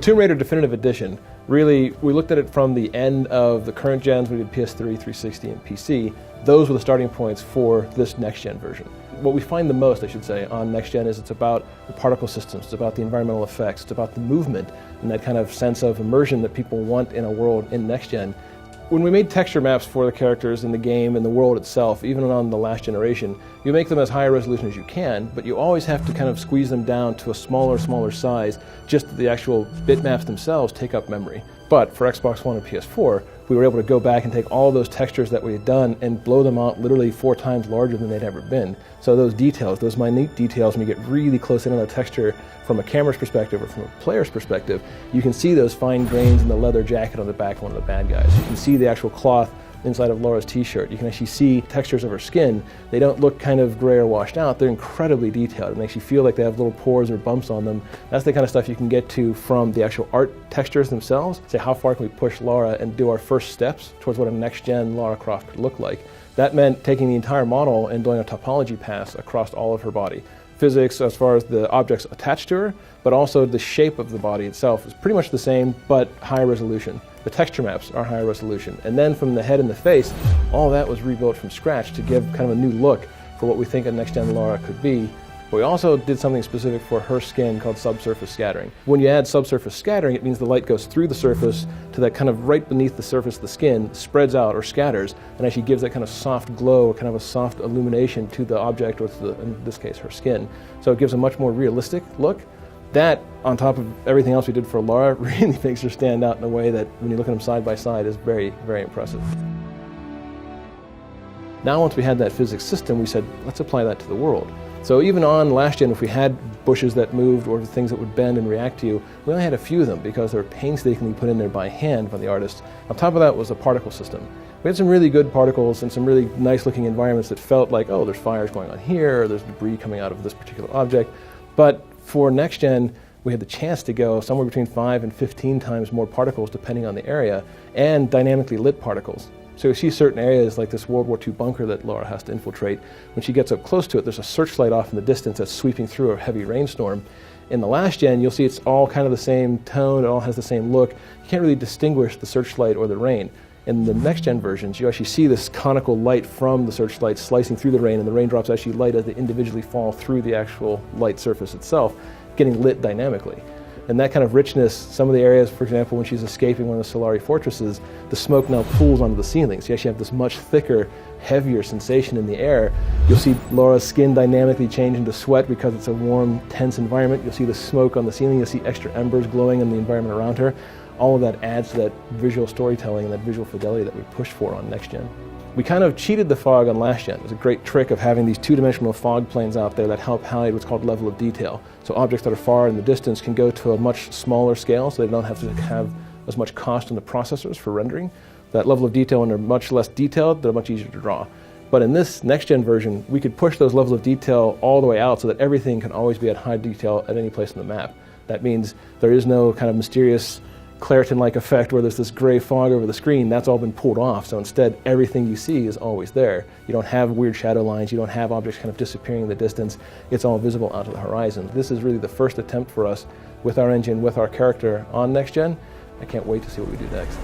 Tomb Raider Definitive Edition, really, we looked at it from the end of the current gens. We did PS3, 360, and PC. Those were the starting points for this next-gen version. What we find the most, I should say, on next-gen is it's about the particle systems, it's about the environmental effects, it's about the movement, and that kind of sense of immersion that people want in a world in next-gen. When we made texture maps for the characters in the game and the world itself, even on the last generation, you make them as high a resolution as you can, but you always have to kind of squeeze them down to a smaller size, just that the actual bitmaps themselves take up memory. But for Xbox One and PS4, we were able to go back and take all those textures that we had done and blow them out literally 4 times larger than they'd ever been. So those details, those minute details, when you get really close in on a texture from a camera's perspective or from a player's perspective, you can see those fine grains in the leather jacket on the back of one of the bad guys. You can see the actual cloth inside of Lara's t-shirt. You can actually see textures of her skin. They don't look kind of gray or washed out. They're incredibly detailed. It makes you feel like they have little pores or bumps on them. That's the kind of stuff you can get to from the actual art textures themselves. Say, how far can we push Lara and do our first steps towards what a next-gen Lara Croft could look like. That meant taking the entire model and doing a topology pass across all of her body. Physics as far as the objects attached to her, but also the shape of the body itself is pretty much the same, but higher resolution. The texture maps are higher resolution. And then from the head and the face, all that was rebuilt from scratch to give kind of a new look for what we think a next-gen Lara could be. But we also did something specific for her skin called subsurface scattering. When you add subsurface scattering, it means the light goes through the surface to that kind of right beneath the surface of the skin, spreads out or scatters, and actually gives that kind of soft glow, kind of a soft illumination to the object, or to the, in this case, her skin. So it gives a much more realistic look. That, on top of everything else we did for Lara, really makes her stand out in a way that, when you look at them side by side, is very, very impressive. Now, once we had that physics system, we said, let's apply that to the world. So even on last gen, if we had bushes that moved or things that would bend and react to you, we only had a few of them because they were painstakingly put in there by hand by the artists. On top of that was a particle system. We had some really good particles and some really nice looking environments that felt like, oh, there's fires going on here, or there's debris coming out of this particular object. But for next gen, we had the chance to go somewhere between 5 and 15 times more particles depending on the area, and dynamically lit particles. So you see certain areas like this World War II bunker that Lara has to infiltrate. When she gets up close to it, there's a searchlight off in the distance that's sweeping through a heavy rainstorm. In the last gen, you'll see it's all kind of the same tone, it all has the same look. You can't really distinguish the searchlight or the rain. In the next gen versions, you actually see this conical light from the searchlight slicing through the rain, and the raindrops actually light as they individually fall through the actual light surface itself, getting lit dynamically. And that kind of richness, some of the areas, for example, when she's escaping one of the Solari fortresses, the smoke now pools onto the ceiling. So you actually have this much thicker, heavier sensation in the air. You'll see Lara's skin dynamically change into sweat because it's a warm, tense environment. You'll see the smoke on the ceiling. You'll see extra embers glowing in the environment around her. All of that adds to that visual storytelling and that visual fidelity that we push for on next gen. We kind of cheated the fog on last gen. It was a great trick of having these two-dimensional fog planes out there that help highlight what's called level of detail. So objects that are far in the distance can go to a much smaller scale, so they don't have to have as much cost on the processors for rendering. That level of detail, when they're much less detailed, they're much easier to draw. But in this next-gen version, we could push those levels of detail all the way out so that everything can always be at high detail at any place on the map. That means there is no kind of mysterious Claritin-like effect where there's this gray fog over the screen. That's all been pulled off. So instead, everything you see is always there. You don't have weird shadow lines. You don't have objects kind of disappearing in the distance. It's all visible out to the horizon. This is really the first attempt for us with our engine, with our character on next gen. I can't wait to see what we do next.